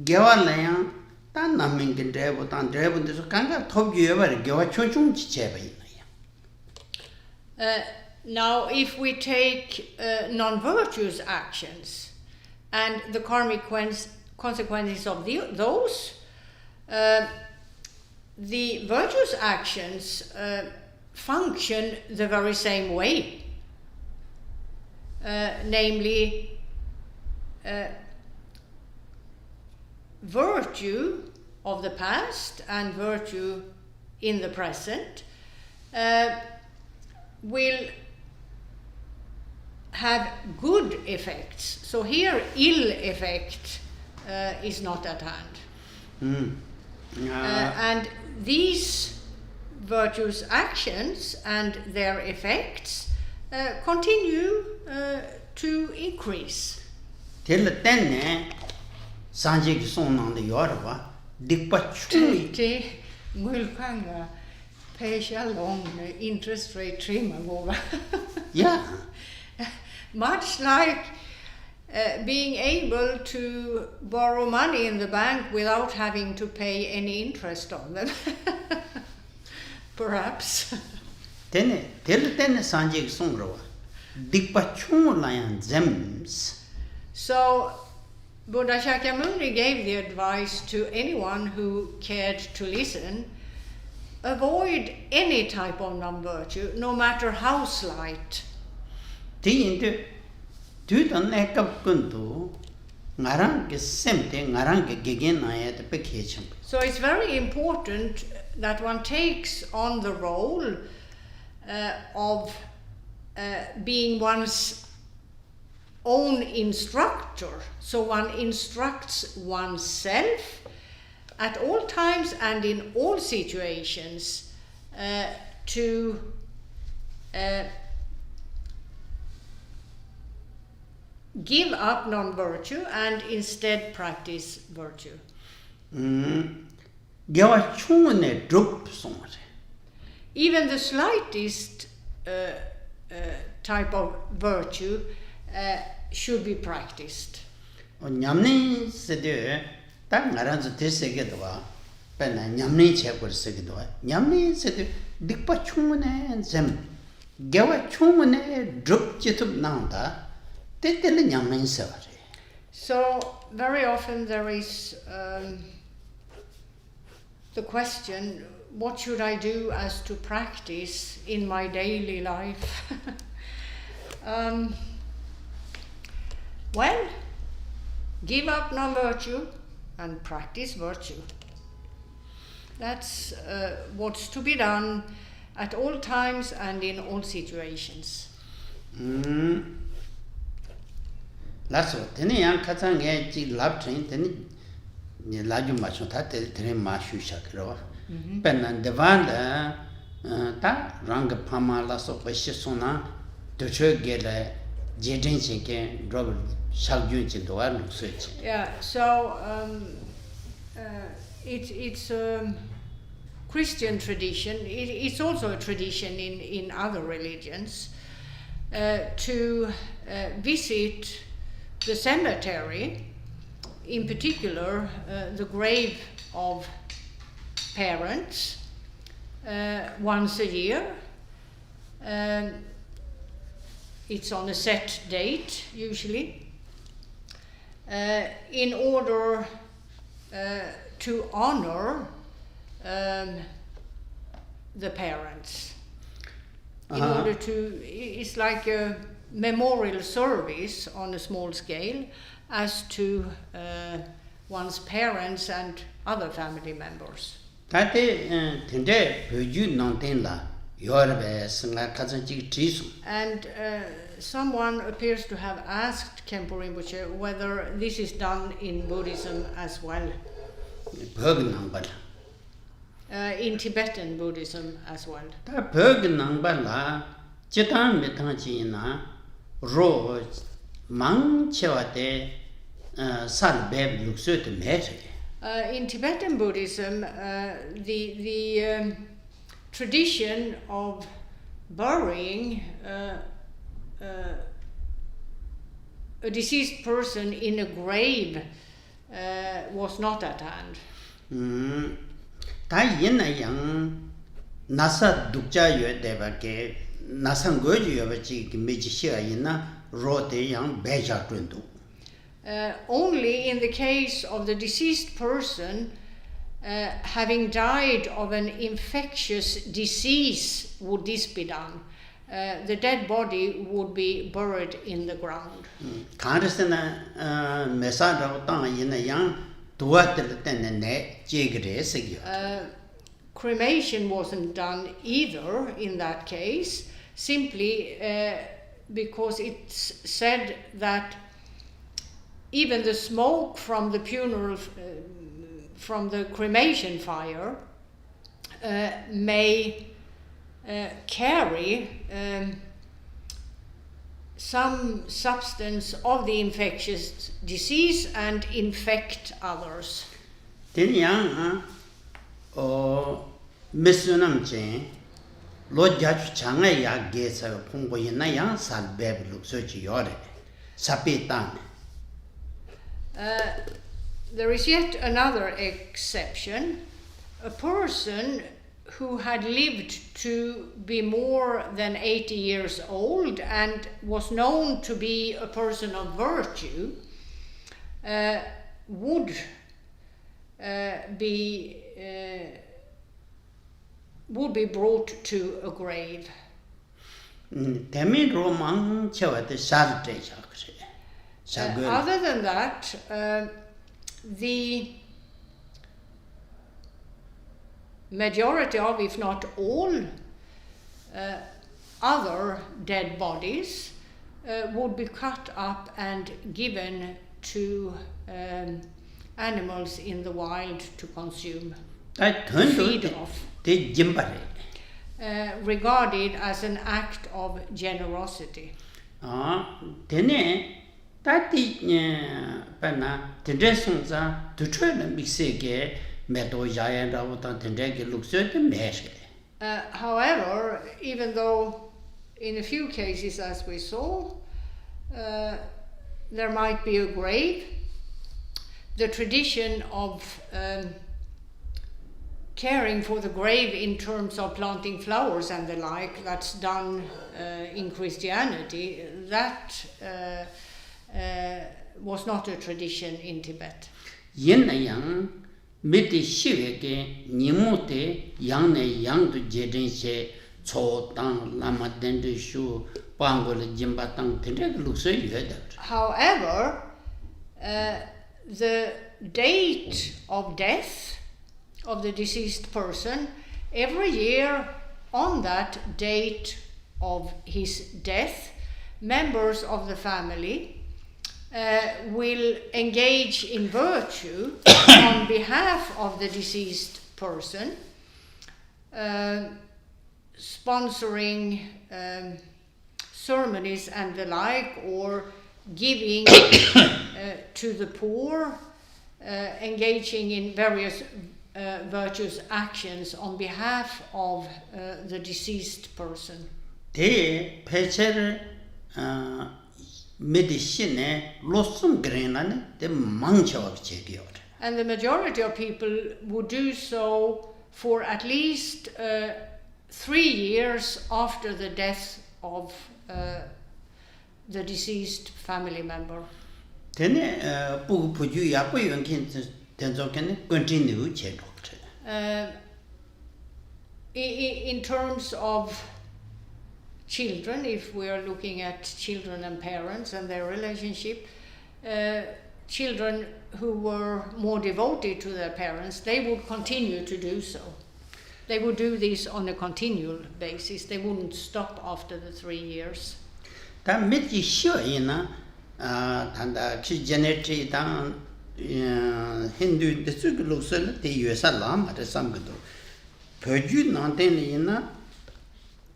Gavalaya, Tan Naming and Drevo, Tan Drevo, the Kanga, Top you ever give a chunchun chicheva. Now, if we take non-virtuous actions and the karmic consequences of those, the virtuous actions function the very same way. Namely, virtue of the past and virtue in the present will have good effects. So here ill effect is not at hand. And these virtuous actions and their effects continue to increase. Till then, Sanjay Son on the Yorba, Dikpachu. Mulkanga, Pesha long interest rate trimmer. Yeah. Much like being able to borrow money in the bank without having to pay any interest on them. Perhaps. Then Sanjay Songroa. Dikpa chung lion zems. So Buddha Shakyamuni gave the advice to anyone who cared to listen: avoid any type of non-virtue, no matter how slight. So it's very important that one takes on the role of being one's own instructor. So one instructs oneself at all times and in all situations to give up non-virtue and instead practice virtue. Even the slightest type of virtue should be practiced. So very often there is the question, what should I do as to practice in my daily life? Well, give up non-virtue and practice virtue. That's what's to be done at all times and in all situations. That's what any young Katang lab train, then Laju Machota, Tene Mashu Shakro, Ben and Devanda, that Ranga Pama Lasso Peshisona, to show get a Jedin Chinke, Robert Shaljun to one switch. Yeah, so it's a Christian tradition, it's also a tradition in other religions to visit the cemetery, in particular the grave of parents, once a year. It's on a set date usually, in order to honor the parents. In order to, it's like a memorial service on a small scale as to one's parents and other family members. And someone appears to have asked Khenpo Rinpoche whether this is done in Buddhism as well. In Tibetan Buddhism as well. In Tibetan Buddhism, the tradition of burying a deceased person in a grave was not at hand. Only in the case of the deceased person having died of an infectious disease would this be done. The dead body would be buried in the ground. Cremation wasn't done either in that case, simply because it's said that even the smoke from the funeral, from the cremation fire, may carry some substance of the infectious disease and infect others. There is yet another exception. A person who had lived to be more than 80 years old and was known to be a person of virtue would be brought to a grave. Other than that, the majority of, if not all, other dead bodies would be cut up and given to animals in the wild to consume, to feed off, regarded as an act of generosity. However, even though in a few cases, as we saw, there might be a grave, the tradition of caring for the grave in terms of planting flowers and the like, that's done in Christianity, that was not a tradition in Tibet. However, the date of death of the deceased person, every year on that date of his death, members of the family will engage in virtue on behalf of the deceased person, sponsoring ceremonies and the like, or giving to the poor, engaging in various virtuous actions on behalf of the deceased person. And the majority of people would do so for at least 3 years after the death of the deceased family member. In terms of children, if we are looking at children and parents and their relationship, children who were more devoted to their parents, they would continue to do so. They would do this on a continual basis. They wouldn't stop after the 3 years. Hindu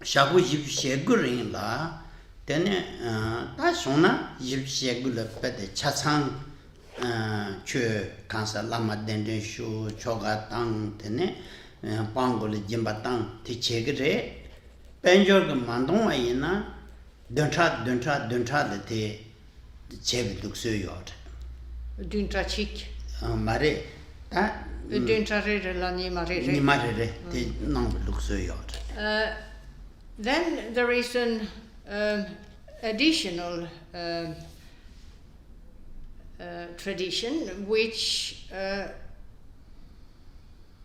shabu yib shegurin la tene ta shona yib shegula pede chachang chö kansa lama denden shu choga tang tene pangol jimba tang ti chegre penjor ga mandong ayina duntra le te chebe dukso yor Duntra chik mare ta duntra re la ni mare te nang dukso yor. Then there is an additional tradition which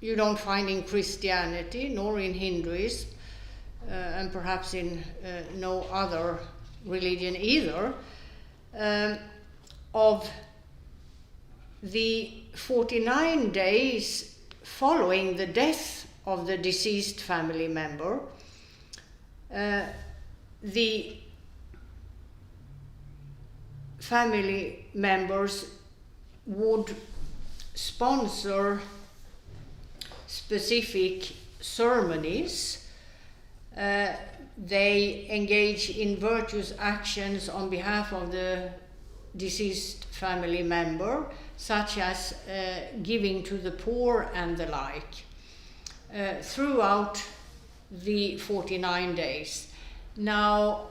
you don't find in Christianity nor in Hinduism and perhaps in no other religion either, of the 49 days following the death of the deceased family member. The family members would sponsor specific ceremonies. They engage in virtuous actions on behalf of the deceased family member, such as giving to the poor and the like, throughout the 49 days. Now,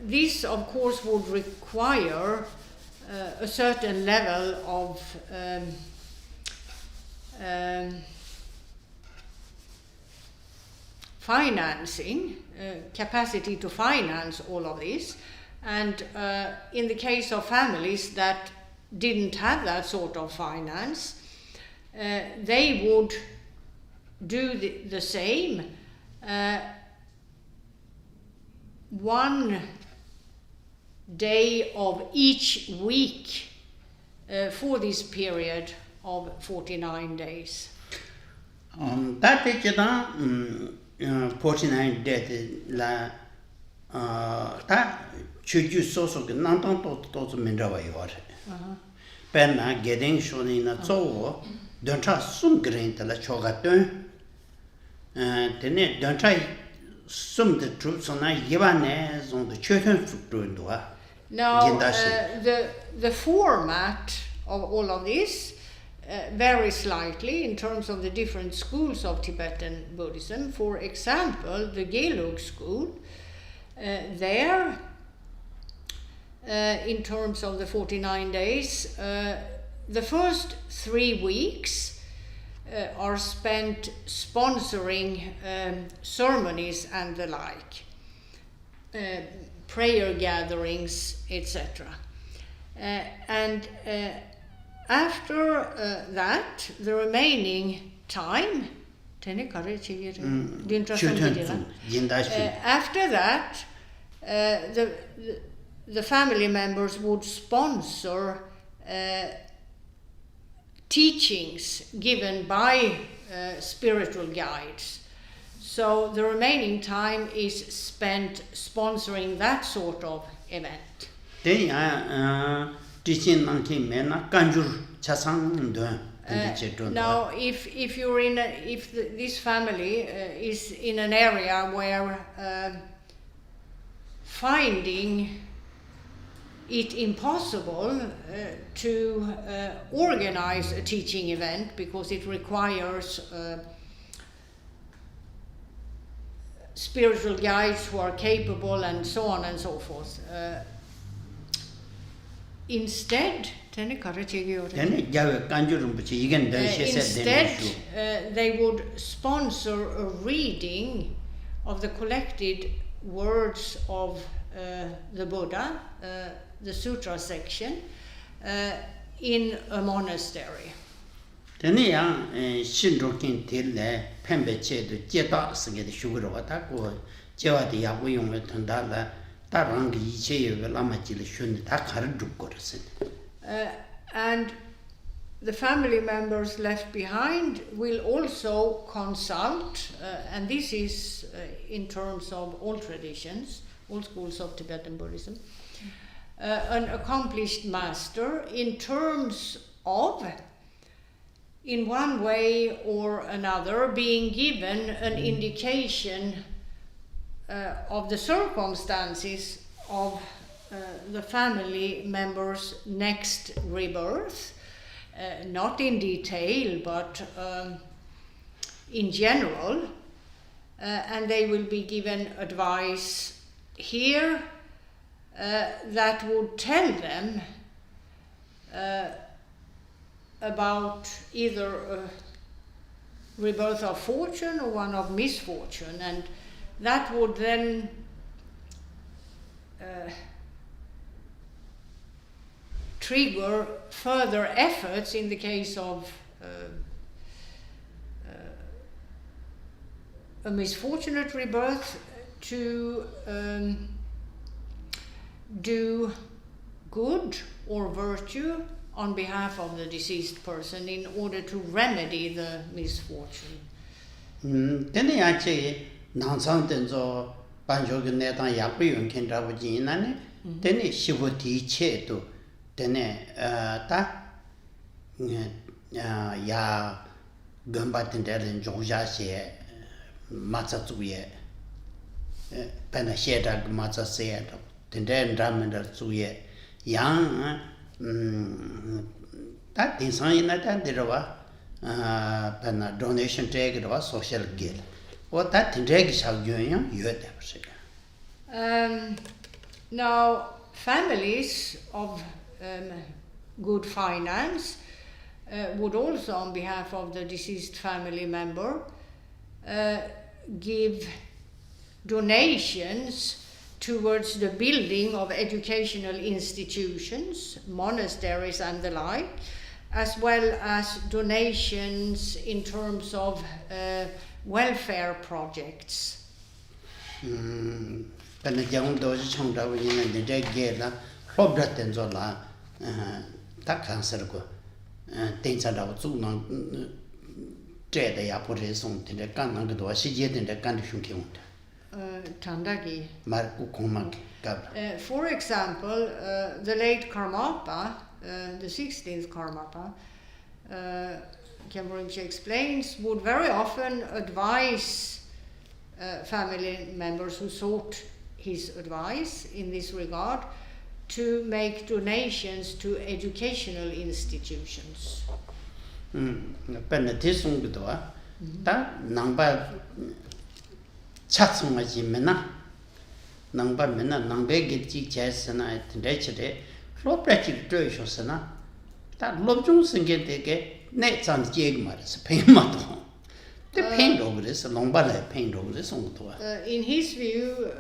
this of course would require a certain level of financing, capacity to finance all of this. And in the case of families that didn't have that sort of finance, they would do the same. One day of each week for this period of 49 days. That is 49 days la chuju soso ke nantang to minrawa yore. Penna getting shoni na zo doncha sum green la chogatun. Tene doncha sum the troops on a yibane on the church footdoa. Now the format of all of this varies slightly in terms of the different schools of Tibetan Buddhism. For example, the Gelug school, there, in terms of the 49 days, the first 3 weeks are spent sponsoring ceremonies and the like, prayer gatherings, etc. And after that, the remaining time, after that, the family members would sponsor teachings given by spiritual guides. So the remaining time is spent sponsoring that sort of event. Now, if this family is in an area where finding it impossible to organize a teaching event because it requires spiritual guides who are capable and so on and so forth. Instead, they would sponsor a reading of the collected words of the Buddha, the sutra section, in a monastery. And the family members left behind will also consult, and this is in terms of all traditions, all schools of Tibetan Buddhism, an accomplished master in terms of, in one way or another, being given an indication of the circumstances of the family member's next rebirth, not in detail, but in general, and they will be given advice here that would tell them about either a rebirth of fortune or one of misfortune, and that would then trigger further efforts in the case of a misfortunate rebirth to do good or virtue on behalf of the deceased person in order to remedy the misfortune. That design that donation take social guild. What that takes how you now, families of good finance, would also, on behalf of the deceased family member, give donations towards the building of educational institutions, monasteries and the like, as well as donations in terms of welfare projects. Tandagi. For example, the late Karmapa, the 16th Karmapa, Khenpo Rinpoche explains, would very often advise family members who sought his advice in this regard to make donations to educational institutions. 차츠마지메나 남바메나 남베게지 제스나 텐데치데 로프라치 드셔스나 다 롭중승게데게 내장 제그마르스 페마도 데 페인도그레스 롱바레 페인도그레스 송도아. In his view,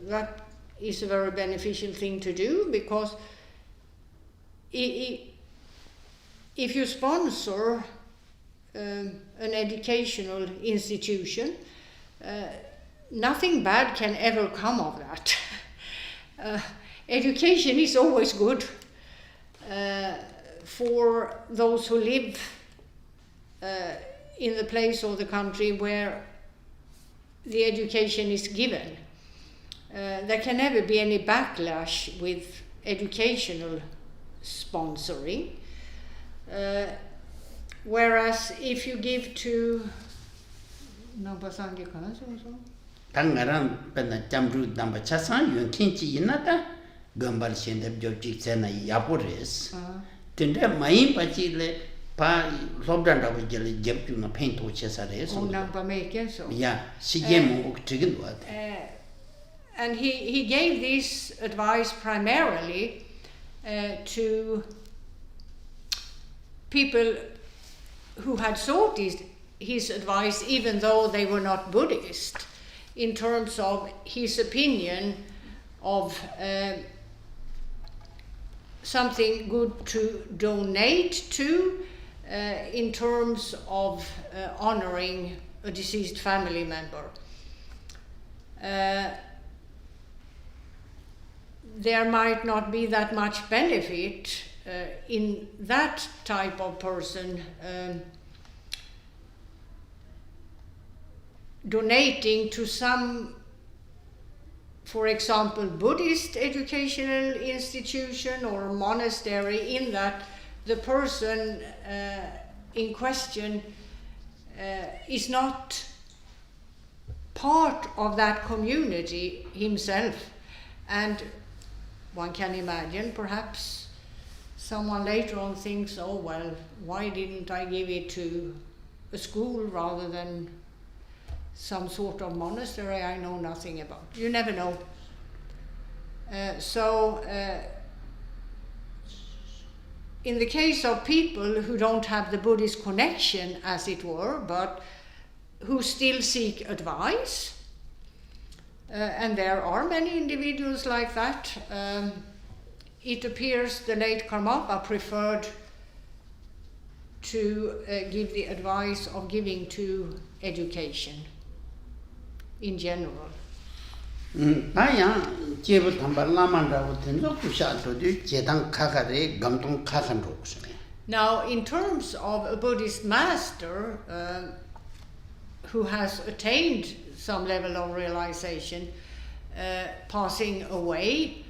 that is a very beneficial thing to do, because if you sponsor an educational institution, nothing bad can ever come of that. Education is always good for those who live in the place or the country where the education is given. There can never be any backlash with educational sponsoring. Whereas if you give to 당가랑 벤나 잠루 담바 차산 윤킨치 이나다 gambar shendab jobjik sena yapores tende mai pachile pa lobdan da bujele jebtu na paint to chesare so namba make so yeah sigemo oktigin what and he gave this advice primarily to people who had sought his advice even though they were not Buddhist, in terms of his opinion of something good to donate to, in terms of honoring a deceased family member. There might not be that much benefit in that type of person donating to some, for example, Buddhist educational institution or monastery, in that the person in question is not part of that community himself. And one can imagine perhaps someone later on thinks, oh well, why didn't I give it to a school rather than some sort of monastery I know nothing about. You never know. In the case of people who don't have the Buddhist connection, as it were, but who still seek advice, and there are many individuals like that, it appears the late Karmapa preferred to give the advice of giving to education in general. Now, in terms of a Buddhist master who has attained some level of realization, passing away,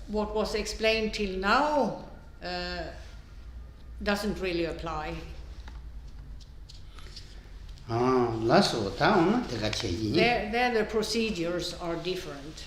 what was explained till now doesn't really apply. There the procedures are different.